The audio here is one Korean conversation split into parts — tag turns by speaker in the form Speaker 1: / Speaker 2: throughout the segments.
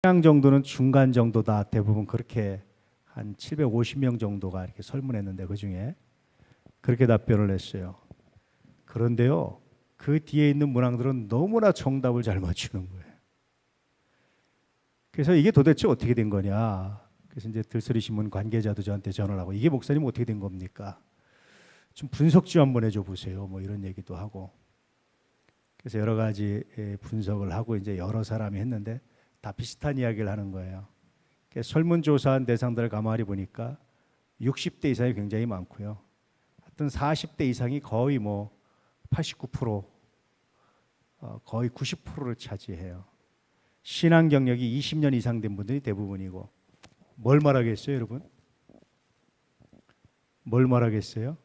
Speaker 1: 신앙 정도는 중간 정도다. 대부분 그렇게 한 750명 정도가 이렇게 설문했는데 그중에 그렇게 답변을 했어요. 그런데요, 그 뒤에 있는 문항들은 너무나 정답을 잘 맞추는 거예요. 그래서 이게 도대체 어떻게 된 거냐. 그래서 이제 들소리신문 관계자도 저한테 전화를 하고, 이게 목사님 어떻게 된 겁니까? 좀 분석 좀 한번 해줘 보세요. 뭐 이런 얘기도 하고. 그래서 여러 가지 분석을 하고 이제 여러 사람이 했는데 다 비슷한 이야기를 하는 거예요. 설문조사한 대상들을 가만히 보니까 60대 이상이 굉장히 많고요. 하여튼 40대 이상이 거의 뭐 89%, 거의 90%를 차지해요. 신앙 경력이 20년 이상 된 분들이 대부분이고. 뭘 말하겠어요, 여러분? 뭘 말하겠어요?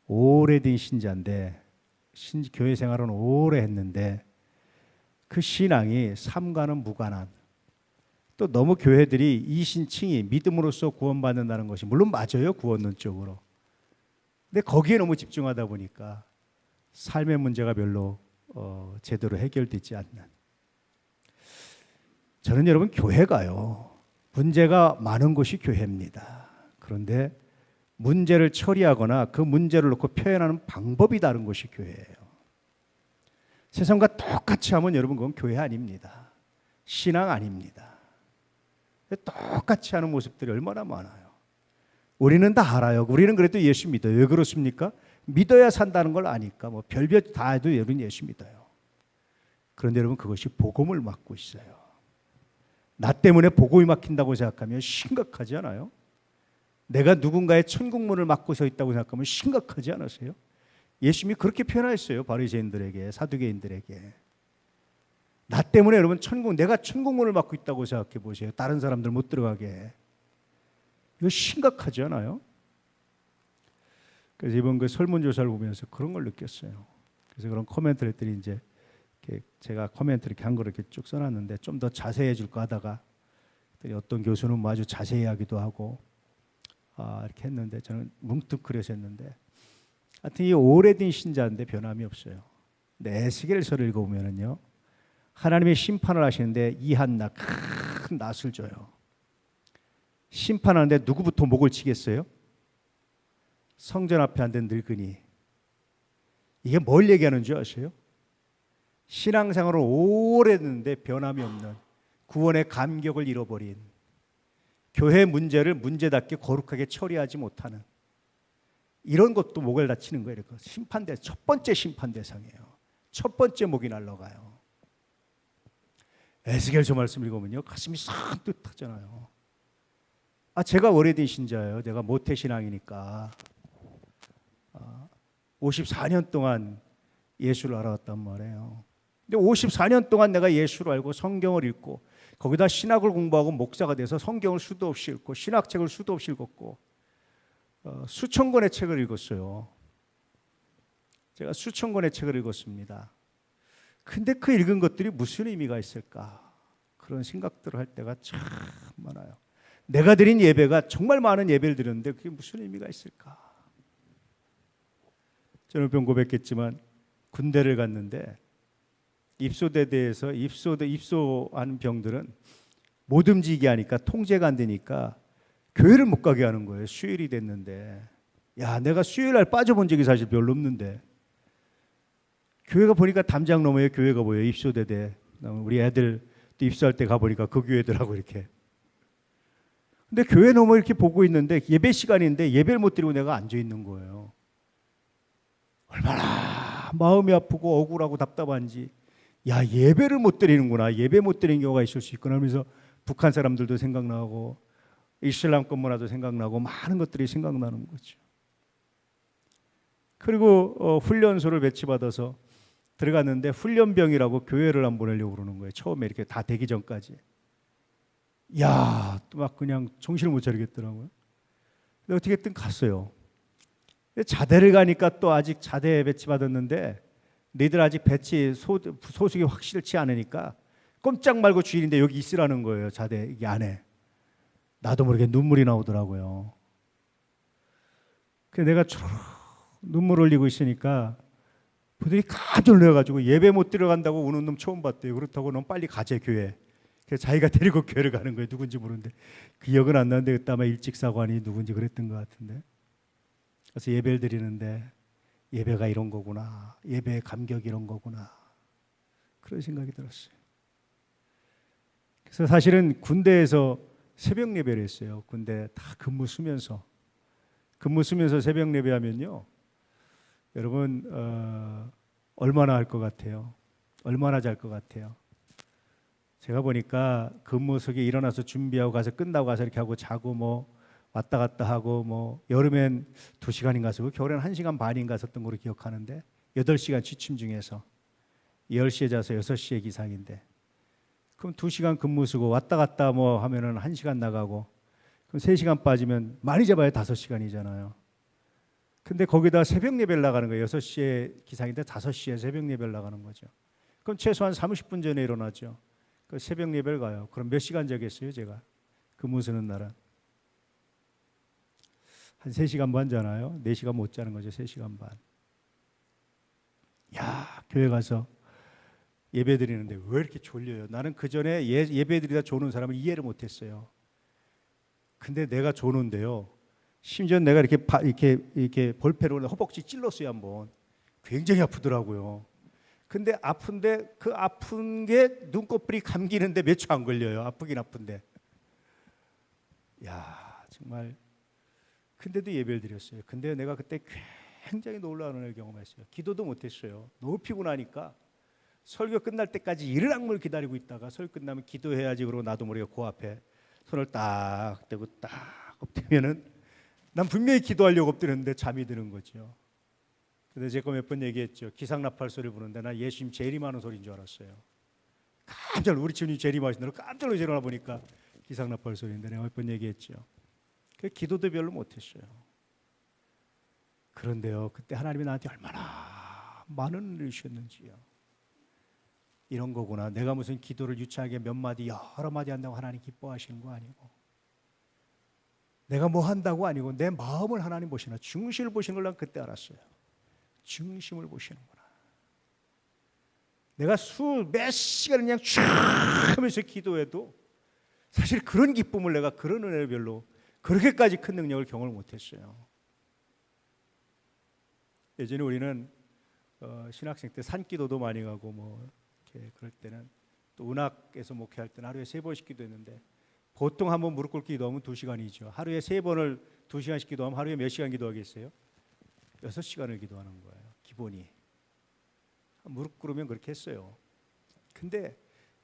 Speaker 1: 오래된 신자인데, 교회 생활은 오래 했는데 그 신앙이 삶과는 무관한, 또 너무 교회들이 이신칭의 믿음으로써 구원받는다는 것이 물론 맞아요, 구원론적으로. 근데 거기에 너무 집중하다 보니까 삶의 문제가 별로 제대로 해결되지 않는. 저는 여러분, 교회가요, 문제가 많은 곳이 교회입니다. 그런데 문제를 처리하거나 그 문제를 놓고 표현하는 방법이 다른 곳이 교회예요. 세상과 똑같이 하면 여러분, 그건 교회 아닙니다. 신앙 아닙니다. 똑같이 하는 모습들이 얼마나 많아요. 우리는 다 알아요. 우리는 그래도 예수 믿어요. 왜 그렇습니까? 믿어야 산다는 걸 아니까 뭐 별별 다 해도 여러분 예수 믿어요. 그런데 여러분, 그것이 복음을 막고 있어요. 나 때문에 복음이 막힌다고 생각하면 심각하지 않아요? 내가 누군가의 천국문을 막고 서 있다고 생각하면 심각하지 않으세요? 예수님이 그렇게 표현하셨어요. 바리새인들에게, 사두개인들에게. 나 때문에 여러분 내가 천국문을 막고 있다고 생각해 보세요. 다른 사람들 못 들어가게. 이거 심각하지 않아요? 그래서 이번 그 설문조사를 보면서 그런 걸 느꼈어요. 그래서 그런 코멘트를 했더니 이제 제가 코멘트를 이렇게 한 거를 이렇게 쭉 써놨는데 좀 더 자세히 해줄까 하다가 어떤 교수는 뭐 아주 자세히 하기도 하고 이렇게 했는데 저는 뭉뚱그려서 했는데, 하여튼 이 오래된 신자인데 변함이 없어요. 근데 에스겔서를 읽어보면은요, 하나님의 심판을 하시는데 이한나, 큰 낫을 줘요. 심판하는데 누구부터 목을 치겠어요? 성전 앞에 앉은 늙은이. 이게 뭘 얘기하는 줄 아세요? 신앙생활을 오래 했는데 변함이 없는, 구원의 감격을 잃어버린, 교회 문제를 문제답게 거룩하게 처리하지 못하는, 이런 것도 목을 다치는 거예요. 첫 번째 심판 대상이에요. 첫 번째 목이 날아가요. 에스겔서 말씀 읽으면요, 가슴이 산뜻하잖아요. 제가 오래된 신자예요. 내가 모태신앙이니까 54년 동안 예수를 알아왔단 말이에요. 근데 54년 동안 내가 예수를 알고 성경을 읽고 거기다 신학을 공부하고 목사가 돼서 성경을 수도 없이 읽고 신학책을 수도 없이 읽었고 수천 권의 책을 읽었어요. 제가 수천 권의 책을 읽었습니다. 근데 그 읽은 것들이 무슨 의미가 있을까? 그런 생각들을 할 때가 참 많아요. 내가 드린 예배가, 정말 많은 예배를 드렸는데 그게 무슨 의미가 있을까? 저는 병 고백했지만 군대를 갔는데 입소대대에서 입소한 병들은 못 움직이게 하니까, 통제가 안 되니까 교회를 못 가게 하는 거예요. 수요일이 됐는데. 야, 내가 수요일날 빠져본 적이 사실 별로 없는데 교회가 보니까 담장 너머에 교회가 보여요. 입소대대. 우리 애들 또 입소할 때 가보니까 그 교회들하고 이렇게. 근데 교회 너머 이렇게 보고 있는데 예배 시간인데 예배를 못 드리고 내가 앉아 있는 거예요. 얼마나 마음이 아프고 억울하고 답답한지. 야, 예배를 못 드리는구나. 예배 못 드리는 경우가 있을 수 있구나 하면서 북한 사람들도 생각나고 이슬람권 문화도 생각나고 많은 것들이 생각나는 거죠. 그리고 훈련소를 배치받아서 들어갔는데 훈련병이라고 교회를 안 보내려고 그러는 거예요. 처음에 이렇게 다 되기 전까지. 야, 또 막 그냥 정신을 못 차리겠더라고요. 근데 어떻게든 갔어요. 자대를 가니까 또 아직 자대에 배치받았는데 너희들 아직 배치 소속이 확실치 않으니까 꼼짝 말고 주일인데 여기 있으라는 거예요. 자대 이 안에. 나도 모르게 눈물이 나오더라고요. 그래서 내가 눈물 흘리고 있으니까 부들이 깜짝 놀라가지고 예배 못 들어간다고 우는 놈 처음 봤대요. 그렇다고 넌 빨리 가재 교회. 그래서 자기가 데리고 교회를 가는 거예요. 누군지 모르는데 기억은 안 나는데 그때 아마 일직사관이 누군지 그랬던 것 같은데. 그래서 예배를 드리는데 예배가 이런 거구나. 예배의 감격이 이런 거구나. 그런 생각이 들었어요. 그래서 사실은 군대에서 새벽 예배를 했어요. 군대 다 근무 쓰면서 새벽 예배하면요. 여러분 얼마나 할 것 같아요? 얼마나 잘 것 같아요? 제가 보니까 근무 속에 일어나서 준비하고 가서 끝나고 가서 이렇게 하고 자고 뭐 왔다 갔다 하고 뭐 여름엔 2시간인가 쓰고 겨울엔 1시간 반인가 썼던 걸로 기억하는데 8시간 취침 중에서 10시에 자서 6시에 기상인데 그럼 2시간 근무 쓰고 왔다 갔다 뭐 하면은 1시간 나가고 그럼 3시간 빠지면 많이 잡아야 5시간이잖아요. 근데 거기다 새벽 예배를 나가는 거예요. 6시에 기상인데 5시에 새벽 예배를 나가는 거죠. 그럼 최소한 30분 전에 일어나죠. 그 새벽 예배를 가요. 그럼 몇 시간 자겠어요, 제가? 근무 쓰는 날은 한 3시간 반 자나요? 4시간 못 자는 거죠. 3시간 반. 야, 교회 가서 예배 드리는데 왜 이렇게 졸려요? 나는 그 전에 예배 드리다 조는 사람을 이해를 못 했어요. 근데 내가 조는데요. 심지어 내가 이렇게 볼펜으로 허벅지 찔렀어요, 한번. 굉장히 아프더라고요. 근데 아픈데 그 아픈 게 눈꺼풀이 감기는데 몇 초 안 걸려요. 아프긴 아픈데. 야, 정말. 근데도 예배를 드렸어요. 근데 내가 그때 굉장히 놀라운 은혜를 경험했어요. 기도도 못했어요. 너무 피곤하니까 설교 끝날 때까지 이를 악물 기다리고 있다가 설교 끝나면 기도해야지 그러고 나도 모르게 그 앞에 손을 딱 대고 딱 엎드리면은 난 분명히 기도하려고 엎드렸는데 잠이 드는 거죠. 근데 제가 몇 번 얘기했죠. 기상나팔 소리 부는데 나 예수님 재림하는 소리인 줄 알았어요. 깜짝 놀라 우리 주님 재림하신다고 깜짝 놀라 일어나 보니까 기상나팔 소리인데 내가 몇 번 얘기했죠. 그 기도도 별로 못했어요. 그런데요, 그때 하나님이 나한테 얼마나 많은 은혜를 주셨는지요. 이런 거구나. 내가 무슨 기도를 유치하게 몇 마디 여러 마디 한다고 하나님 기뻐하시는 거 아니고 내가 뭐 한다고 아니고 내 마음을 하나님 보시나 중심을 보시는 걸 난 그때 알았어요. 중심을 보시는구나. 내가 몇 시간을 그냥 쫙 하면서 기도해도 사실 그런 기쁨을 내가 그런 은혜를 별로 그렇게까지 큰 능력을 경험을 못했어요. 예전에 우리는 신학생 때 산기도도 많이 가고 뭐 이렇게 그럴 때는 또 은학에서 목회할 때는 하루에 3번씩 기도했는데 보통 한번 무릎 꿇기 기도하면 2시간이죠. 하루에 3번을 2시간씩 기도하면 하루에 몇 시간 기도하겠어요? 6시간을 기도하는 거예요. 기본이. 무릎 꿇으면 그렇게 했어요. 근데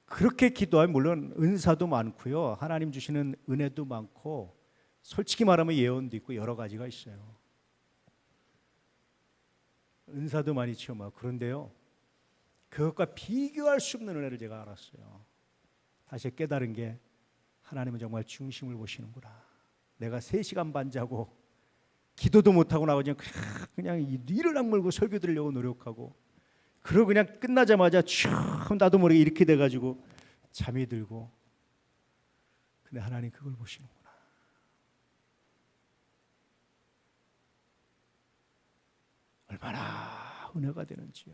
Speaker 1: 그렇게 기도하면 물론 은사도 많고요. 하나님 주시는 은혜도 많고 솔직히 말하면 예언도 있고 여러 가지가 있어요. 은사도 많이 체험하고 그런데요. 그것과 비교할 수 없는 은혜를 제가 알았어요. 다시 깨달은 게 하나님은 정말 중심을 보시는구나. 내가 3시간 반 자고 기도도 못하고 나오지 그냥 이를 악물고 설교 들으려고 노력하고 그러고 그냥 끝나자마자 쭉 나도 모르게 이렇게 돼가지고 잠이 들고 근데 하나님 그걸 보시는구나. 얼마나 은혜가 되는지요.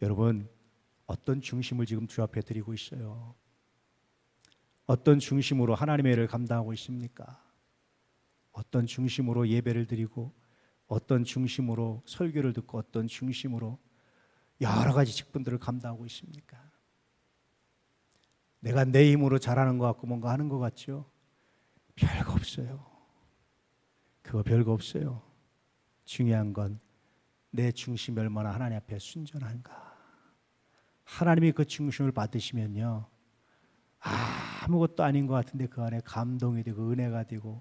Speaker 1: 여러분 어떤 중심을 지금 주 앞에 드리고 있어요? 어떤 중심으로 하나님의 일을 감당하고 있습니까? 어떤 중심으로 예배를 드리고 어떤 중심으로 설교를 듣고 어떤 중심으로 여러 가지 직분들을 감당하고 있습니까? 내가 내 힘으로 잘하는 것 같고 뭔가 하는 것 같죠? 별거 없어요. 그거 별거 없어요. 중요한 건 내 중심이 얼마나 하나님 앞에 순전한가. 하나님이 그 중심을 받으시면요 아무것도 아닌 것 같은데 그 안에 감동이 되고 은혜가 되고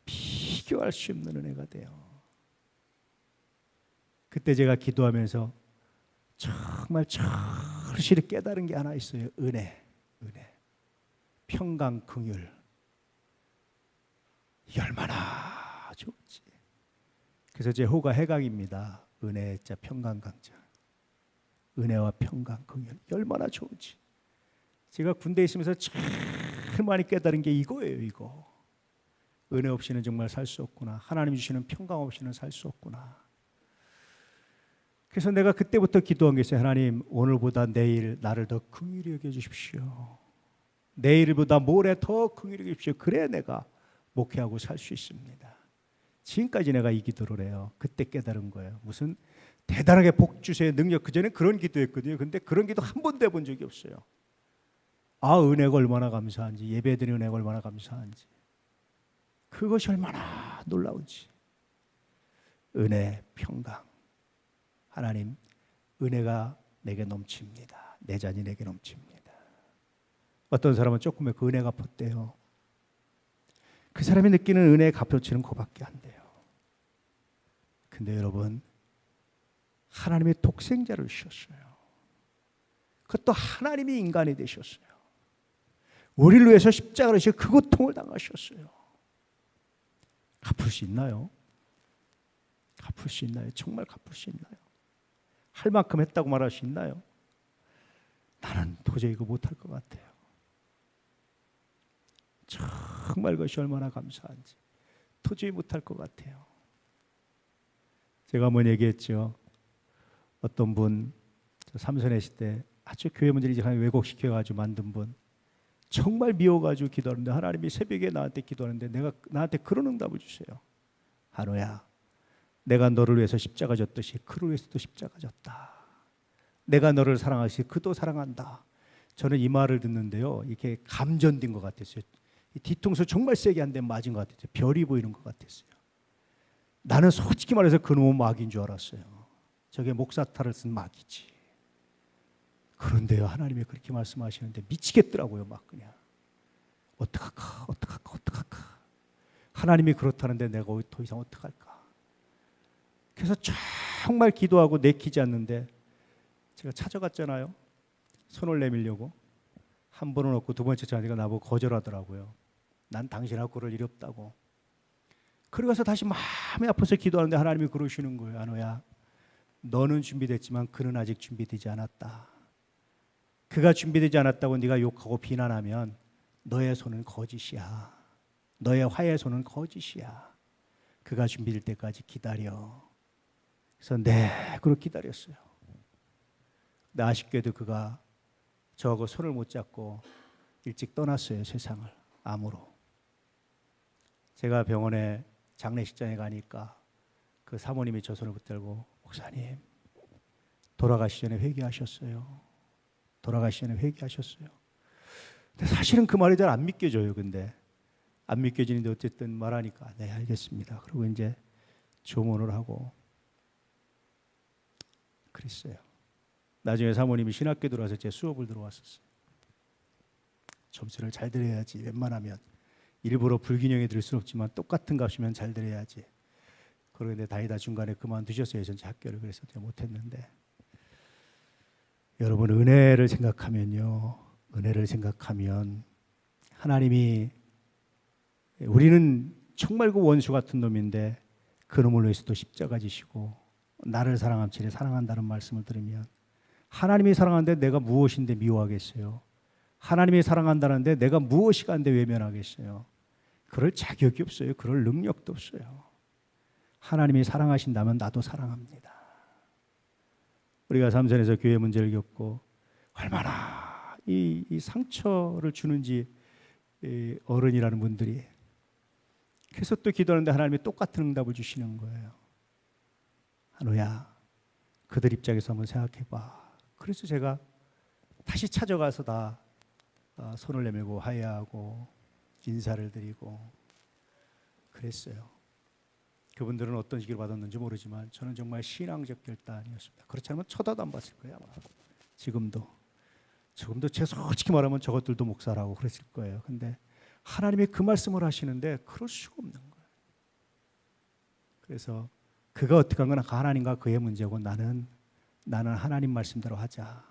Speaker 1: 비교할 수 없는 은혜가 돼요. 그때 제가 기도하면서 정말 절실히 깨달은 게 하나 있어요. 은혜, 평강, 긍휼. 이게 얼마나 좋지. 그래서 제 호가 해강입니다. 은혜자 평강 강자. 은혜와 평강, 긍휼. 얼마나 좋은지. 제가 군대에 있으면서 제일 많이 깨달은 게 이거예요. 이거. 은혜 없이는 정말 살 수 없구나. 하나님 주시는 평강 없이는 살 수 없구나. 그래서 내가 그때부터 기도한 게 있어요. 하나님, 오늘보다 내일 나를 더 긍휼히 여겨주십시오. 내일보다 모레 더 긍휼히 여겨주십시오. 그래야 내가 목회하고 살 수 있습니다. 지금까지 내가 이 기도를 해요. 그때 깨달은 거예요. 무슨 대단하게 복 주세요 능력, 그전에 그런 기도했거든요. 근데 그런 기도 한 번도 해본 적이 없어요. 아, 은혜가 얼마나 감사한지, 예배드리는 은혜가 얼마나 감사한지, 그것이 얼마나 놀라운지. 은혜, 평강. 하나님, 은혜가 내게 넘칩니다. 내 자녀 내게 넘칩니다. 어떤 사람은 조금의 그 은혜가 텄대요. 그 사람이 느끼는 은혜의 값어치는 그밖에 안 돼요. 근데 여러분, 하나님의 독생자를 주셨어요. 그것도 하나님이 인간이 되셨어요. 우리를 위해서 십자가를 지고 그 고통을 당하셨어요. 갚을 수 있나요? 갚을 수 있나요? 정말 갚을 수 있나요? 할 만큼 했다고 말할 수 있나요? 나는 도저히 이거 못할 것 같아요. 정말 그것이 얼마나 감사한지 도저히 못할 것 같아요. 제가 한번 얘기했죠. 어떤 분, 삼선의 시대 아주 교회 문제를 이제 왜곡시켜가지고 만든 분, 정말 미워가지고 기도하는데 하나님이 새벽에 나한테 기도하는데 내가 나한테 그런 응답을 주세요. 한우야, 내가 너를 위해서 십자가 졌듯이 그를 위해서도 십자가 졌다. 내가 너를 사랑하시 그도 사랑한다. 저는 이 말을 듣는데요, 이게 감전된 것 같았어요. 이 뒤통수 정말 세게 한 대 맞은 것 같았어요. 별이 보이는 것 같았어요. 나는 솔직히 말해서 그놈은 마귀인 줄 알았어요. 저게 목사탈을 쓴 마귀지. 그런데요, 하나님이 그렇게 말씀하시는데 미치겠더라고요. 막 그냥 어떡할까. 하나님이 그렇다는데 내가 더 이상 어떡할까. 그래서 정말 기도하고 내키지 않는데 제가 찾아갔잖아요. 손을 내밀려고. 한 번은 없고 두 번째 자니까 나보고 거절하더라고요. 난 당신하고 그럴 일이 없다고. 그러고 가서 다시 마음이 아파서 기도하는데 하나님이 그러시는 거예요. 한우야, 너는 준비됐지만 그는 아직 준비되지 않았다. 그가 준비되지 않았다고 네가 욕하고 비난하면 너의 손은 거짓이야. 너의 화의 손은 거짓이야. 그가 준비될 때까지 기다려. 그래서 그렇게 기다렸어요. 근데 아쉽게도 그가 저하고 손을 못 잡고 일찍 떠났어요. 세상을. 암으로. 제가 병원에 장례식장에 가니까 그 사모님이 저 손을 붙들고, 목사님, 돌아가시 전에 회개하셨어요. 돌아가시 전에 회개하셨어요. 근데 사실은 그 말이 잘 안 믿겨져요. 근데 안 믿겨지는데 어쨌든 말하니까 네, 알겠습니다. 그리고 이제 조문을 하고 그랬어요. 나중에 사모님이 신학교 들어와서 제 수업을 들어왔었어요. 점수를 잘 들어야지. 웬만하면 일부러 불균형에 들 수는 없지만 똑같은 값이면 잘 들어야지. 그런데 다니다 중간에 그만두셨어요. 전체 학교를. 그래서 제가 못했는데, 여러분, 은혜를 생각하면요, 은혜를 생각하면 하나님이, 우리는 정말 그 원수 같은 놈인데 그 놈을 위해서도 십자가 지시고 나를 사랑함치리 사랑한다는 말씀을 들으면, 하나님이 사랑하는데 내가 무엇인데 미워하겠어요? 하나님이 사랑한다는데 내가 무엇이 간데 외면하겠어요? 그럴 자격이 없어요. 그럴 능력도 없어요. 하나님이 사랑하신다면 나도 사랑합니다. 우리가 삼선에서 교회 문제를 겪고 얼마나 이 상처를 주는지, 어른이라는 분들이. 그래서 또 기도하는데 하나님이 똑같은 응답을 주시는 거예요. 한우야, 그들 입장에서 한번 생각해봐. 그래서 제가 다시 찾아가서 다 손을 내밀고 화해하고 인사를 드리고 그랬어요. 그분들은 어떤 식으로 받았는지 모르지만 저는 정말 신앙적 결단이었습니다. 그렇지 않으면 쳐다도 안 봤을 거예요. 아마. 지금도 제가 솔직히 말하면 저것들도 목사라고 그랬을 거예요. 근데 하나님이 그 말씀을 하시는데 그럴 수가 없는 거예요. 그래서 그가 어떻게 한 건 하나님과 그의 문제고 나는 하나님 말씀대로 하자.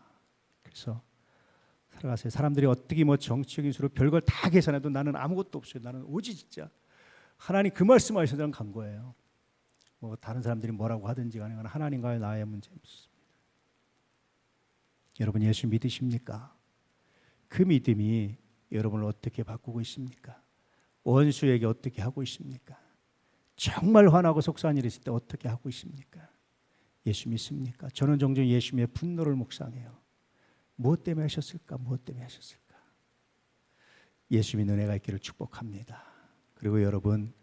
Speaker 1: 그래서 살아가세요. 사람들이 어떻게 뭐 정치적인 수로 별걸 다 계산해도 나는 아무것도 없어요. 나는 오직 진짜 하나님 그 말씀하셔서 저는 간 거예요. 뭐 다른 사람들이 뭐라고 하든지 간에 하나님과의 나의 문제입니다. 여러분, 예수 믿으십니까? 그 믿음이 여러분을 어떻게 바꾸고 있습니까? 원수에게 어떻게 하고 있습니까? 정말 화나고 속상한 일이 있을 때 어떻게 하고 있습니까? 예수 믿습니까? 저는 종종 예수님의 분노를 묵상해요. 무엇 때문에 하셨을까? 무엇 때문에 하셨을까? 예수 믿는 은혜가 있기를 축복합니다. 그리고 여러분,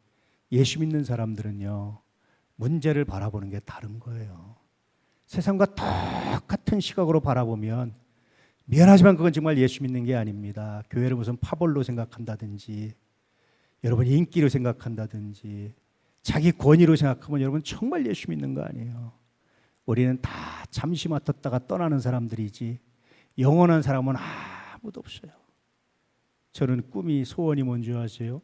Speaker 1: 예수 믿는 사람들은요, 문제를 바라보는 게 다른 거예요. 세상과 똑같은 시각으로 바라보면 미안하지만 그건 정말 예수 믿는 게 아닙니다. 교회를 무슨 파벌로 생각한다든지, 여러분 인기로 생각한다든지, 자기 권위로 생각하면 여러분 정말 예수 믿는 거 아니에요. 우리는 다 잠시 맡았다가 떠나는 사람들이지 영원한 사람은 아무도 없어요. 저는 꿈이, 소원이 뭔지 아세요?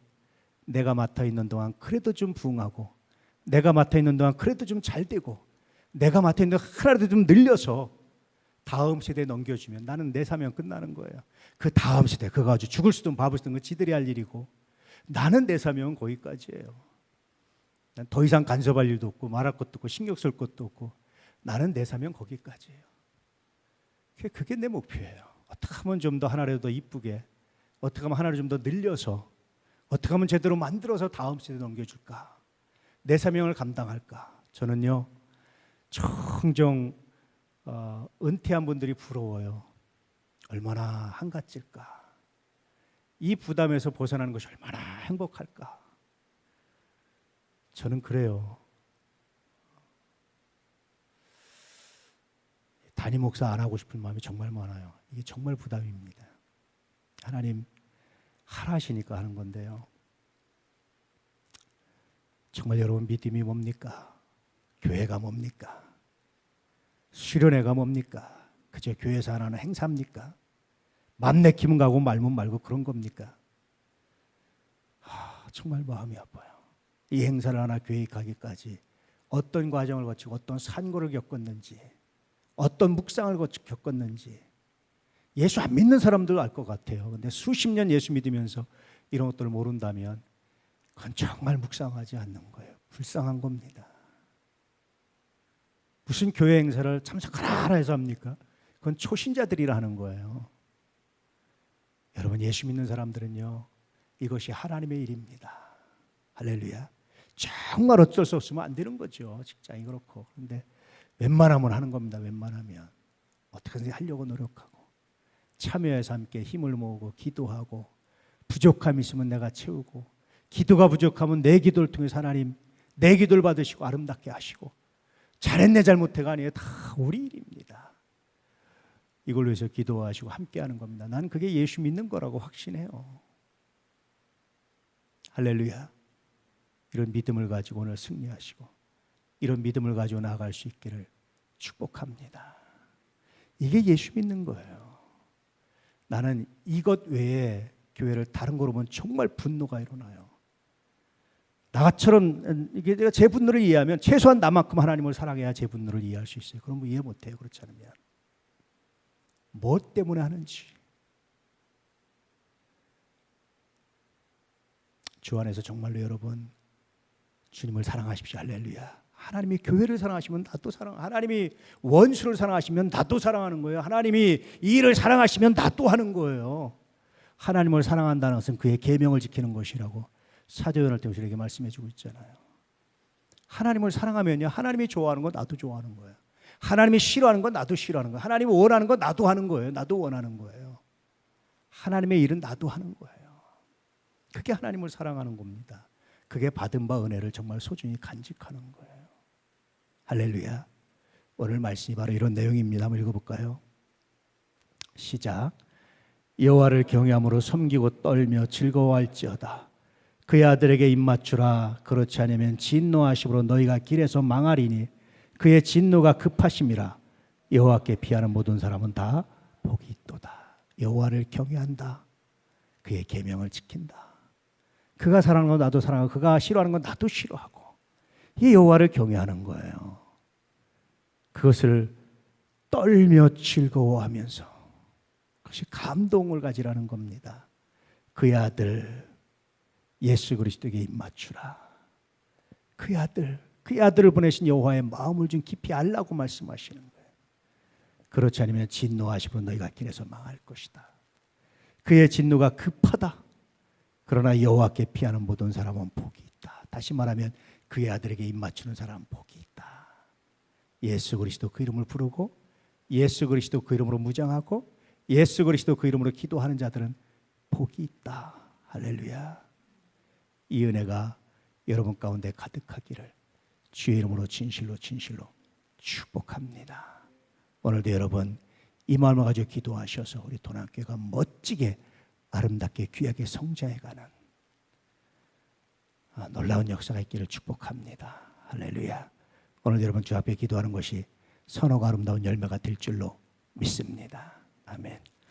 Speaker 1: 내가 맡아 있는 동안 그래도 좀 부응하고, 내가 맡아 있는 동안 그래도 좀 잘 되고, 내가 맡아 있는 동안 하나라도 좀 늘려서 다음 세대에 넘겨주면 나는 내 사명 끝나는 거예요. 그 다음 세대, 그거 아주 죽을 수든 밥을 쓰든 건 지들이 할 일이고, 나는 내 사명은 거기까지예요. 난 더 이상 간섭할 일도 없고 말할 것도 없고 신경 쓸 것도 없고, 나는 내 사명 거기까지예요. 그게 내 목표예요. 어떻게 하면 좀 더 하나라도 더 이쁘게, 어떻게 하면 하나를 좀 더 늘려서, 어떻게 하면 제대로 만들어서 다음 세대에 넘겨줄까, 내 사명을 감당할까. 저는요, 종종 은퇴한 분들이 부러워요. 얼마나 한가질까, 이 부담에서 벗어나는 것이 얼마나 행복할까. 저는 그래요. 담임 목사 안 하고 싶은 마음이 정말 많아요. 이게 정말 부담입니다. 하나님 하라시니까 하는 건데요. 정말 여러분 믿음이 뭡니까? 교회가 뭡니까? 수련회가 뭡니까? 그저 교회에서 하는 행사입니까? 맘 내키면 가고 말면 말고 그런 겁니까? 정말 마음이 아파요. 이 행사를 하나 교회에 가기까지 어떤 과정을 거치고 어떤 산고를 겪었는지, 어떤 묵상을 겪었는지 예수 안 믿는 사람들 알 것 같아요. 그런데 수십 년 예수 믿으면서 이런 것들을 모른다면 그건 정말 묵상하지 않는 거예요. 불쌍한 겁니다. 무슨 교회 행사를 참석하라 해서 합니까? 그건 초신자들이라 하는 거예요. 여러분, 예수 믿는 사람들은요, 이것이 하나님의 일입니다. 할렐루야. 정말 어쩔 수 없으면 안 되는 거죠. 직장이 그렇고. 그런데 웬만하면 하는 겁니다. 웬만하면 어떻게든지 하려고 노력하고, 참여해서 함께 힘을 모으고 기도하고, 부족함이 있으면 내가 채우고, 기도가 부족하면 내 기도를 통해서 하나님 내 기도를 받으시고 아름답게 하시고, 잘했네 잘못해가 아니에요. 다 우리 일입니다. 이걸로 해서 기도하시고 함께하는 겁니다. 난 그게 예수 믿는 거라고 확신해요. 할렐루야. 이런 믿음을 가지고 오늘 승리하시고, 이런 믿음을 가지고 나아갈 수 있기를 축복합니다. 이게 예수 믿는 거예요. 나는 이것 외에 교회를 다른 거로 보면 정말 분노가 일어나요. 나처럼 이게 내가 제 분노를 이해하면 최소한 나만큼 하나님을 사랑해야 제 분노를 이해할 수 있어요. 그럼 이해 못해요. 그렇지 않으면 뭐 때문에 하는지. 주 안에서 정말로 여러분 주님을 사랑하십시오. 할렐루야. 하나님이 교회를 사랑하시면 나도 하나님이 원수를 사랑하시면 나도 사랑하는 거예요. 하나님이 이 일을 사랑하시면 나도 하는 거예요. 하나님을 사랑한다는 것은 그의 계명을 지키는 것이라고 사도요한을 통해서 이렇게 말씀해 주고 있잖아요. 하나님을 사랑하면요, 하나님이 좋아하는 건 나도 좋아하는 거예요. 하나님이 싫어하는 건 나도 싫어하는 거예요. 하나님이 원하는 건 나도 하는 거예요. 나도 원하는 거예요. 하나님의 일은 나도 하는 거예요. 그게 하나님을 사랑하는 겁니다. 그게 받은 바 은혜를 정말 소중히 간직하는 거예요. 할렐루야. 오늘 말씀이 바로 이런 내용입니다. 한번 읽어볼까요? 시작. 여호와를 경외함으로 섬기고 떨며 즐거워할지어다. 그의 아들에게 입맞추라. 그렇지 않으면 진노하심으로 너희가 길에서 망하리니 그의 진노가 급하심이라. 여호와께 피하는 모든 사람은 다 복이 있도다. 여호와를 경외한다. 그의 계명을 지킨다. 그가 사랑하는 건 나도 사랑하고, 그가 싫어하는 건 나도 싫어하고, 이 여호와를 경외하는 거예요. 그것을 떨며 즐거워하면서, 그것이 감동을 가지라는 겁니다. 그의 아들 예수 그리스도에게 입맞추라. 그의 아들을 보내신 여호와의 마음을 좀 깊이 알라고 말씀하시는 거예요. 그렇지 않으면 진노하시고 너희가 길에서 망할 것이다. 그의 진노가 급하다. 그러나 여호와께 피하는 모든 사람은 복이 있다. 다시 말하면 그의 아들에게 입맞추는 사람은 복이 있다. 예수 그리스도 그 이름을 부르고 예수 그리스도 그 이름으로 무장하고 예수 그리스도 그 이름으로 기도하는 자들은 복이 있다. 할렐루야. 이 은혜가 여러분 가운데 가득하기를 주의 이름으로 진실로 축복합니다. 오늘도 여러분 이 마음을 가지고 기도하셔서 우리 도남교회가 멋지게 아름답게 귀하게 성장해가는 놀라운 역사가 있기를 축복합니다. 할렐루야. 오늘 여러분 주 앞에 기도하는 것이 선하고 아름다운 열매가 될 줄로 믿습니다. 아멘.